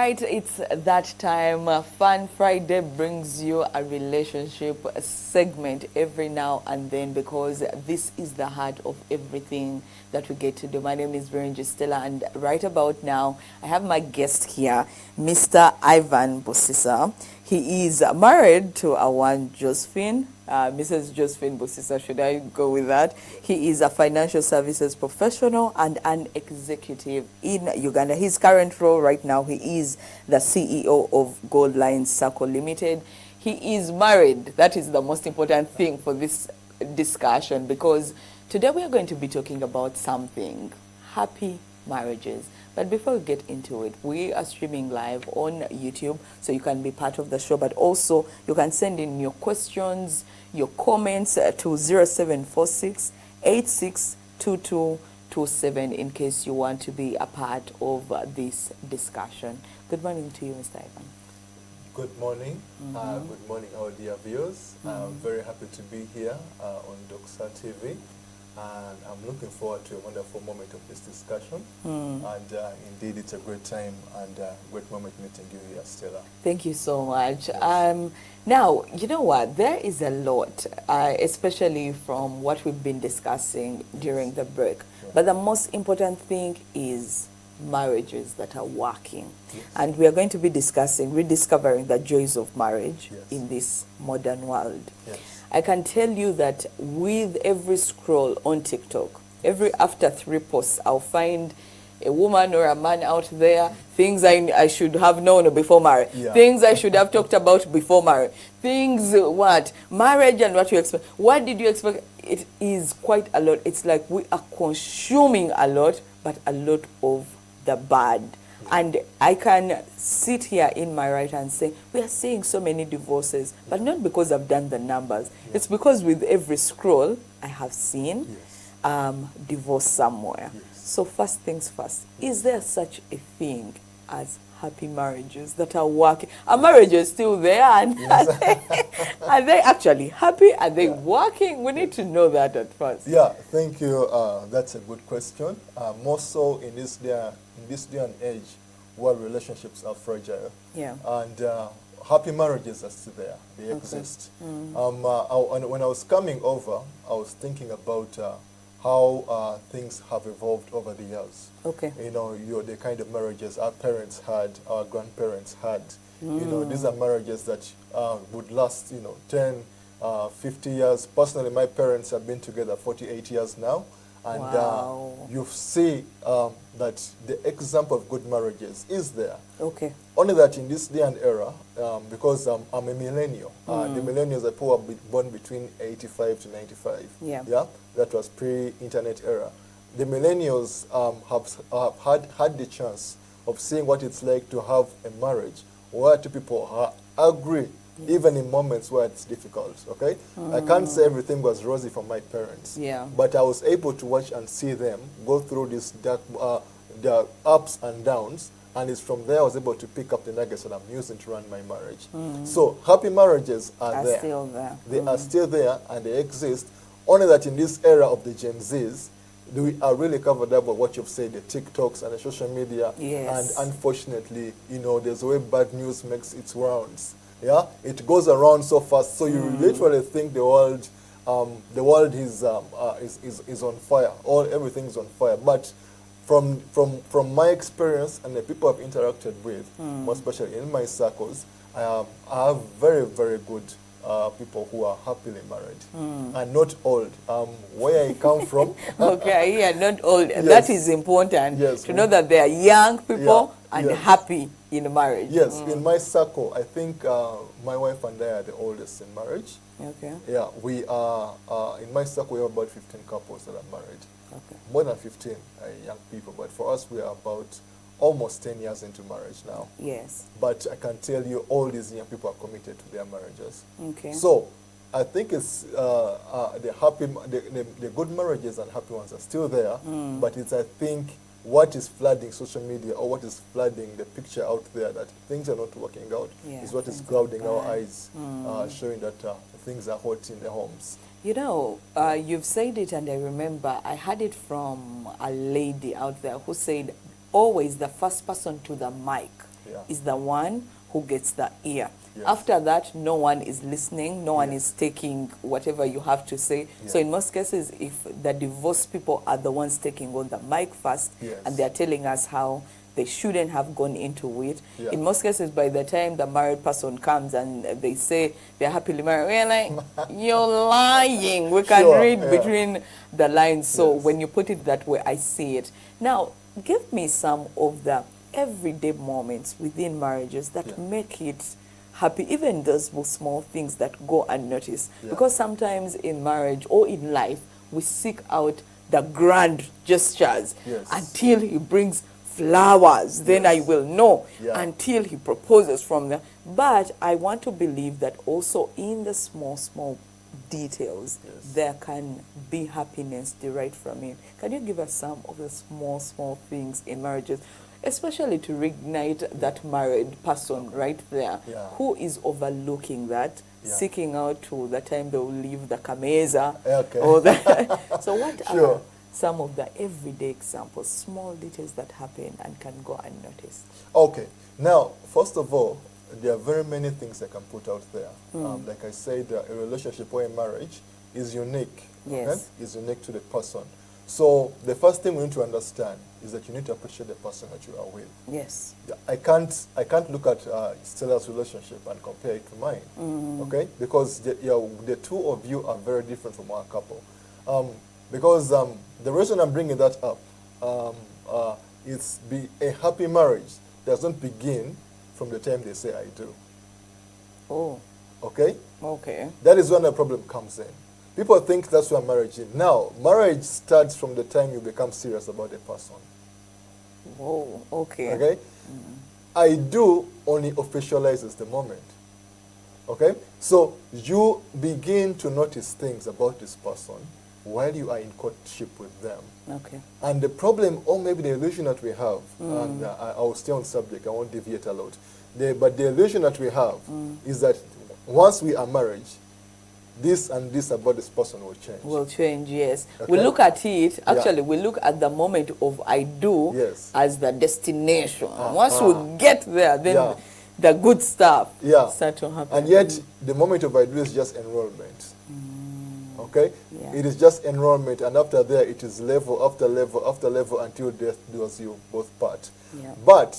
right, it's that time. Fun Friday brings you a relationship segment every now and then because this is the heart of everything that we get to do. My name is Stella, and right about now, I have my guest here, Mr. Ivan Busisa. He is married to a one Josephine, Mrs. Josephine Busisa, should I go with that? He is a financial services professional and an executive in Uganda. His current role right now, he is the CEO of Gold Line Circle Limited. He is married. That is the most important thing for this discussion, because today we are going to be talking about something, happy marriages. But before we get into it, we are streaming live on YouTube, so you can be part of the show, but also you can send in your questions, your comments to 0746 862227 in case you want to be a part of this discussion. Good morning to you, Mr. Ivan. Good morning. Good morning, our dear viewers. I'm very happy to be here on Doxa TV. And I'm looking forward to a wonderful moment of this discussion. And indeed, it's a great time and a great moment meeting you here, Stella. Thank you so much. Yes. Now, you know what? There is a lot, especially from what we've been discussing during the break. Yes. But the most important thing is marriages that are working. Yes. And we are going to be discussing rediscovering the joys of marriage in this modern world. Yes. I can tell you that with every scroll on TikTok, after 3 posts, I'll find a woman or a man out there, things I should have known before marriage, things I should have talked about before marriage, things marriage and what you expect. What did you expect? It is quite a lot. It's like we are consuming a lot, but a lot of the bad. And I can sit here in my right and say, we are seeing so many divorces, but not because I've done the numbers. It's because with every scroll, I have seen divorce somewhere. So first things first, is there such a thing as happy marriages that are working? Are marriages still there? And are they actually happy? Are they working? We need to know that at first. Yeah, thank you. That's a good question. More so in this day and age where relationships are fragile. Yeah. And happy marriages are still there. They exist. When I was coming over, I was thinking about how things have evolved over the years. Okay. You know, the kind of marriages our parents had, our grandparents had. You know, these are marriages that would last, 10, 50 years. Personally, my parents have been together 48 years now. And you see that the example of good marriages is there. Okay. Only that in this day and era, because I'm a millennial, the millennials are probably born between 85 to 95. Yeah. That was pre-internet era. The millennials have had the chance of seeing what it's like to have a marriage where two people agree, even in moments where it's difficult, okay? I can't say everything was rosy for my parents, but I was able to watch and see them go through these dark, their ups and downs, and it's from there I was able to pick up the nuggets that I'm using to run my marriage. So happy marriages are there. Still there. They are still there and they exist, only that in this era of the Gen Zs, we are really covered up with what you've said, the TikToks and the social media, and unfortunately, there's a way bad news makes its rounds. Yeah, it goes around so fast, so you literally think the world is on fire. Everything's on fire. But from my experience and the people I've interacted with, more especially in my circles, I have very, very good people who are happily married and not old. Where I come from. Okay, yeah, not old. That is important to know that they are young people and happy in marriage. Yes, in my circle, I think my wife and I are the oldest in marriage. Okay. Yeah, we are, in my circle, we have about 15 couples that are married. Okay. More than 15 young people, but for us, we are about almost 10 years into marriage now. Yes. But I can tell you all these young people are committed to their marriages. Okay. So I think it's the good marriages and happy ones are still there, but it's, I think, what is flooding social media or what is flooding the picture out there that things are not working out is what is clouding our eyes, showing that things are hot in the homes. You know, you've said it, and I remember I heard it from a lady out there who said, always the first person to the mic is the one who gets the ear. Yes. After that, no one is listening, no one Yes. is taking whatever you have to say. Yeah. So in most cases, if the divorced people are the ones taking on the mic first, Yes. and they're telling us how they shouldn't have gone into it, Yeah. in most cases, by the time the married person comes and they say they're happily married, we're like, you're lying. We can Sure, read yeah. between the lines. So Yes. when you put it that way, I see it. Now, give me some of the everyday moments within marriages that Yeah. make it happy, even those small things that go unnoticed. Yeah. Because sometimes in marriage or in life, we seek out the grand gestures. Yes. Until he brings flowers, then I Yes. will know. Yeah. Until he proposes from there. But I want to believe that also in the small details, Yes. there can be happiness derived from it. Can you give us some of the small things in marriages, especially to reignite that married person right there, Yeah. who is overlooking that, Yeah. seeking out to the time they will leave the kameza, Okay. or the so what Sure. are some of the everyday examples, small details that happen and can go unnoticed? Okay. Now, first of all, there are very many things I can put out there. Like I said, a relationship or a marriage is unique. Yes. Okay? Is unique to the person. So the first thing we need to understand is that you need to appreciate the person that you are with. Yes. Yeah, I can't look at Stella's relationship and compare it to mine, okay? Because the two of you are very different from our couple. Because the reason I'm bringing that up is a happy marriage doesn't begin from the time they say I do, Oh, okay? okay. That is when the problem comes in. People think that's where marriage is. Now, marriage starts from the time you become serious about a person. Whoa, okay. Okay? I do only officializes the moment. Okay? So you begin to notice things about this person while you are in courtship with them. Okay. And the problem, or maybe the illusion that we have, and I will stay on subject, I won't deviate a lot. But the illusion that we have is that once we are married, this and this about this person will change. Will change, yes. Okay. We look at it, Yeah. actually, we look at the moment of I do Yes. as the destination. Once we get there, then Yeah. the good stuff Yeah. start to happen. And yet, the moment of I do is just enrollment. Okay? Yeah. It is just enrollment, and after there, it is level after level after level until death does you both part. Yeah. But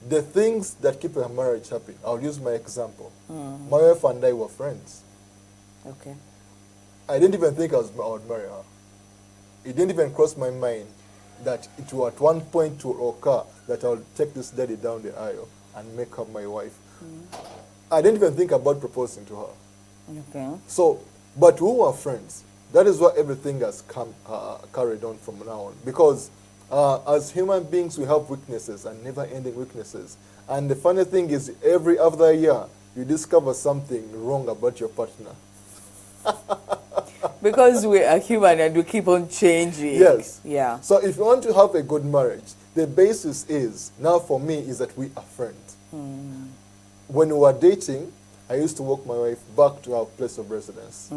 the things that keep a marriage happy, I'll use my example. My wife and I were friends. Okay. I didn't even think I would marry her. It didn't even cross my mind that it will at one point to occur that I'll take this lady down the aisle and make her my wife. I didn't even think about proposing to her. Okay. So, but we were friends. That is why everything has carried on from now on. Because as human beings, we have weaknesses and never-ending weaknesses. And the funny thing is, every other year, you discover something wrong about your partner. Because we are human and we keep on changing. Yes. Yeah. So if you want to have a good marriage, the basis is, now for me, is that we are friends. When we were dating, I used to walk my wife back to our place of residence.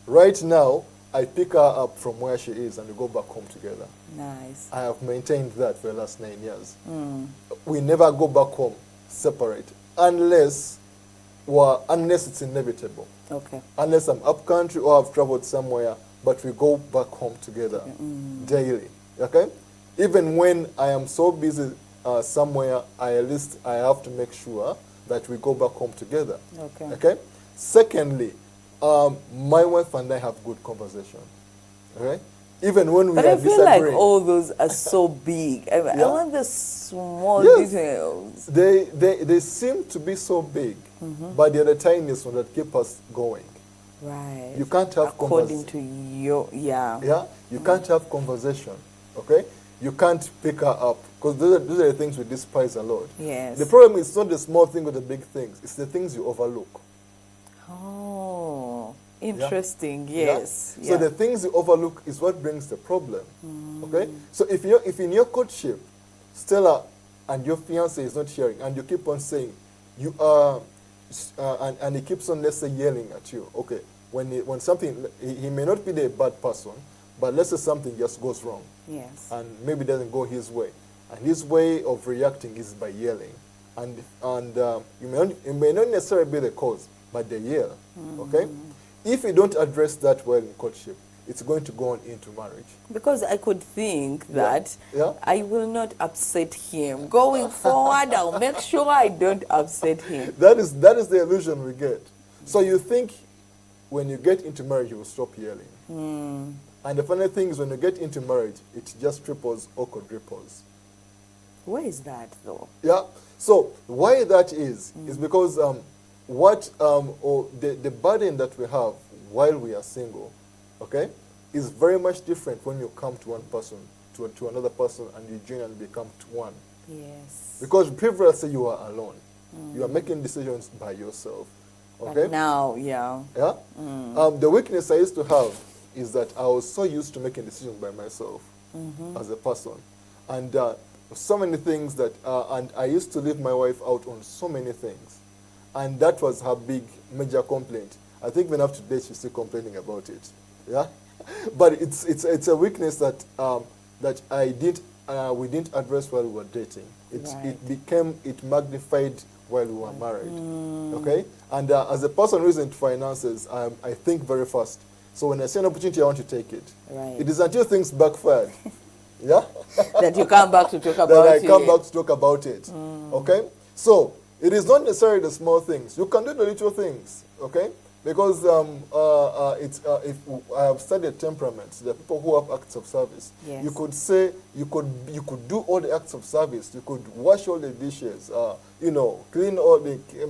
Right now, I pick her up from where she is and we go back home together. Nice. I have maintained that for the last 9 years. We never go back home separate unless it's inevitable. Okay. Unless I'm up country or I've traveled somewhere, but we go back home together daily. Okay? Even when I am so busy somewhere, at least I have to make sure that we go back home together. Okay. Okay? Secondly, my wife and I have good conversation. Okay? Even when we But are I feel like disagreeing. all those are so big. I Yeah. want the small Yes. details. They seem to be so big, but they're the tiniest one that keep us going. Right. You can't have according to your, yeah. Yeah, you can't have conversation, okay? You can't pick her up, because those are the things we despise a lot. Yes. The problem is not the small thing or the big things, it's the things you overlook. Oh, interesting. Yes. Yeah? So the things you overlook is what brings the problem, okay? So if in your courtship, Stella and your fiancé is not hearing, and you keep on saying, you are, and he keeps on, let's say, yelling at you, okay, when something, he may not be the bad person, but let's say something just goes wrong. Yes. And maybe doesn't go his way. And his way of reacting is by yelling. and it may not necessarily be the cause, but the year. Okay, if you don't address that well in courtship, it's going to go on into marriage. Because I could think that Yeah. I will not upset him. Going forward, I'll make sure I don't upset him. That is the illusion we get. So you think when you get into marriage, you will stop yelling. And the funny thing is when you get into marriage, it just triples or quadruples. Where is that, though? Yeah. So why that is because the burden that we have while we are single, okay, is very much different when you come to one person, to another person, and you join and become one. Yes. Because previously you are alone. You are making decisions by yourself. Okay? But now, yeah. Yeah? The weakness I used to have is that I was so used to making decisions by myself as a person. And so many things that, and I used to leave my wife out on so many things. And that was her big, major complaint. I think even after today, she's still complaining about it. Yeah? But it's a weakness that we didn't address while we were dating. It magnified while we were married. Okay? And as a person who is into finances, I think very fast. So when I see an opportunity, I want to take it. Right. It is until things backfired. Yeah? That you come back to talk about that it. I come back to talk about it. Okay? So it is not necessarily the small things. You can do the little things. Okay? Because if I have studied temperaments, there are people who have acts of service. Yes. You could say you could do all the acts of service. You could wash all the dishes. Clean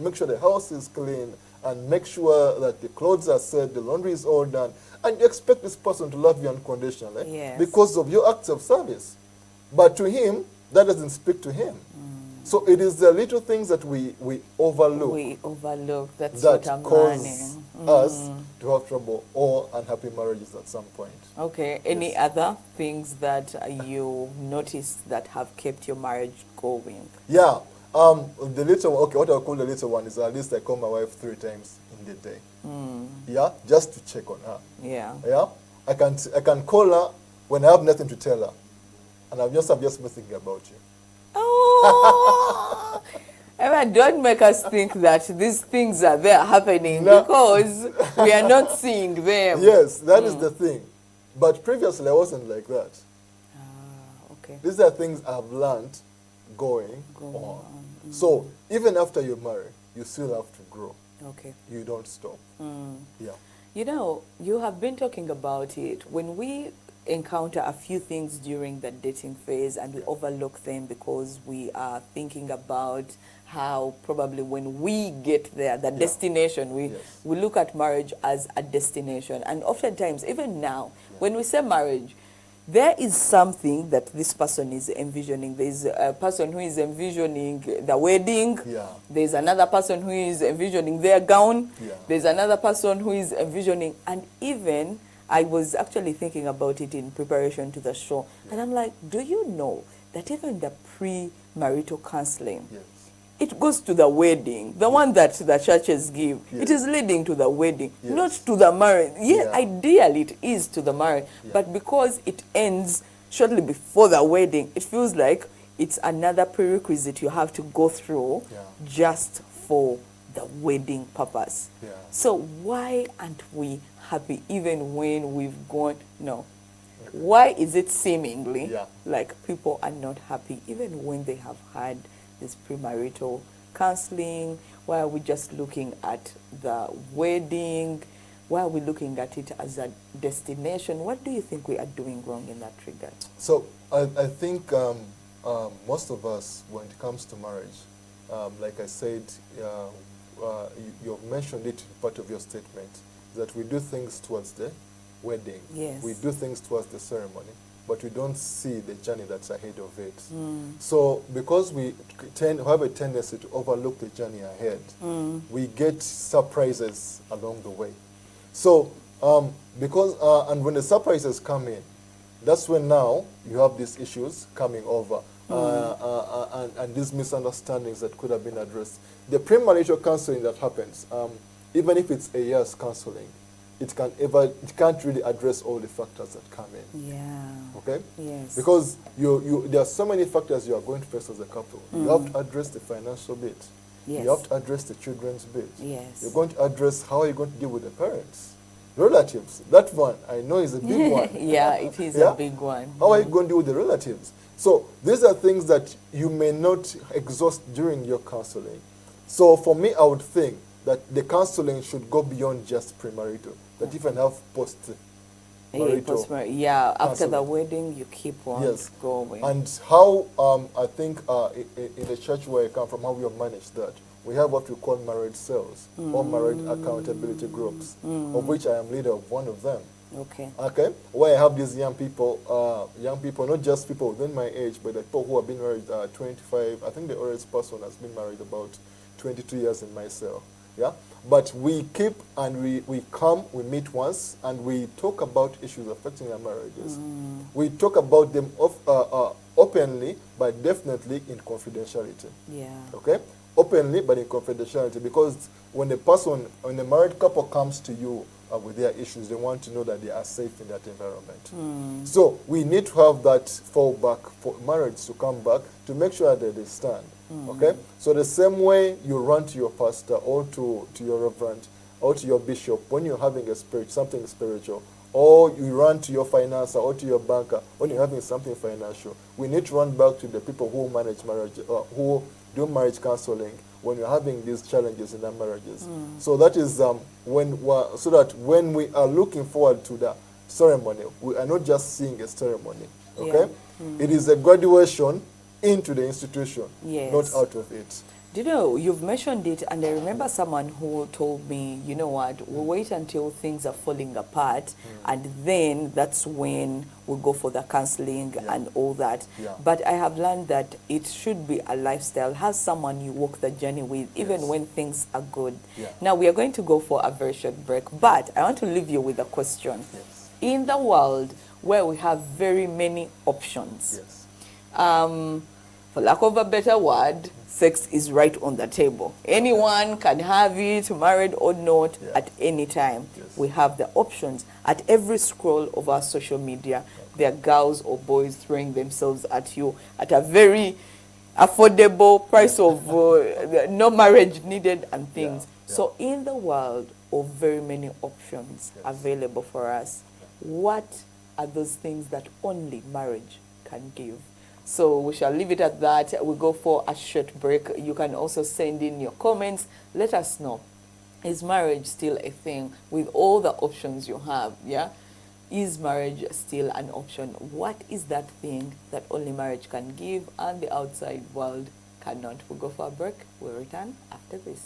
make sure the house is clean, and make sure that the clothes are set, the laundry is all done, and you expect this person to love you unconditionally because of your acts of service. But to him, that doesn't speak to him. So it is the little things that we overlook. We overlook. That's that what I'm cause learning. us to have trouble or unhappy marriages at some point. Okay. Any other things that you noticed that have kept your marriage going? Yeah. The little one, okay, what I call the little one is at least I call my wife 3 times in the day. Yeah, just to check on her. Yeah. Yeah. I can call her when I have nothing to tell her, and I'm just been thinking about you. Oh, Emma, don't make us think that these things are there happening because we are not seeing them. Yes, that is the thing. But previously, I wasn't like that. Okay. These are things I've learned going on. So even after you marry, you still have to grow. Okay. You don't stop. Yeah. You know, you have been talking about it. When we encounter a few things during the dating phase and we overlook them because we are thinking about how probably when we get there, the destination, we look at marriage as a destination. And oftentimes, even now, when we say marriage, there is something that this person is envisioning. There's a person who is envisioning the wedding. Yeah. There's another person who is envisioning their gown. Yeah. There's another person who is envisioning, and even I was actually thinking about it in preparation to the show. And I'm like, do you know that even the pre-marital counseling, it goes to the wedding, the one that the churches give. It is leading to the wedding, not to the marriage. Ideally it is to the marriage, but because it ends shortly before the wedding, it feels like it's another prerequisite you have to go through just for the wedding purpose. So why aren't we happy even when we've gone? No. Why is it seemingly like people are not happy even when they have had this premarital counseling? Why are we just looking at the wedding? Why are we looking at it as a destination? What do you think we are doing wrong in that regard? So I think most of us, when it comes to marriage, like I said, you've mentioned it in part of your statement, that we do things towards the wedding. Yes. We do things towards the ceremony, but we don't see the journey that's ahead of it. So because we have a tendency to overlook the journey ahead, we get surprises along the way. So and when the surprises come in, that's when now you have these issues coming over and these misunderstandings that could have been addressed. The premarital counseling that happens, even if it's a year's counseling, it can't really address all the factors that come in. Yeah. Okay? Yes. Because there are so many factors you are going to face as a couple. You have to address the financial bit. Yes. You have to address the children's bit. Yes. You're going to address how you're going to deal with the parents. Relatives, that one, I know is a big one. Yeah, it is Yeah? a big one. How are you going to deal with the relatives? So these are things that you may not exhaust during your counseling. So for me, I would think that the counseling should go beyond just premarital. That even have post-marital. Yeah, after the counseling. wedding, you keep on Yes. going. And how, I think in the church where I come from, how we have managed that. We have what we call marriage cells, or marriage accountability groups, of which I am leader of one of them. Okay. Okay, where I have these young people, not just people within my age, but the people who have been married 25. I think the oldest person has been married about 22 years in my cell. Yeah, but we keep and we come, we meet once, and we talk about issues affecting our marriages. We talk about them openly, but definitely in confidentiality. Yeah. Okay, openly, but in confidentiality, because when the married couple comes to you with their issues, they want to know that they are safe in that environment. So we need to have that fallback for marriage to come back to make sure that they stand. Okay? So the same way you run to your pastor or to your reverend or to your bishop when you're having something spiritual, or you run to your financer or to your banker when you're having something financial, we need to run back to the people who manage marriage, who do marriage counseling when you're having these challenges in their marriages. So that is so that when we are looking forward to the ceremony, we are not just seeing a ceremony. Okay, it is a graduation into the institution, Yes. not out of it. Do you know, you've mentioned it, and I remember someone who told me, you know what, we'll wait until things are falling apart, and then that's when we'll go for the counseling and all that. Yeah. But I have learned that it should be a lifestyle, have someone you walk the journey with, even when things are good. Yeah. Now, we are going to go for a very short break, but I want to leave you with a question. Yes. In the world where we have very many options, Yes. for lack of a better word, sex is right on the table. Anyone can have it, married or not, at any time. Yes. We have the options. At every scroll of our social media, there are girls or boys throwing themselves at you at a very affordable price of no marriage needed and things. Yeah. So in the world of very many options available for us, what are those things that only marriage can give? So we shall leave it at that. We'll go for a short break. You can also send in your comments. Let us know. Is marriage still a thing with all the options you have? Yeah? Is marriage still an option? What is that thing that only marriage can give and the outside world cannot? We'll go for a break. We'll return after this.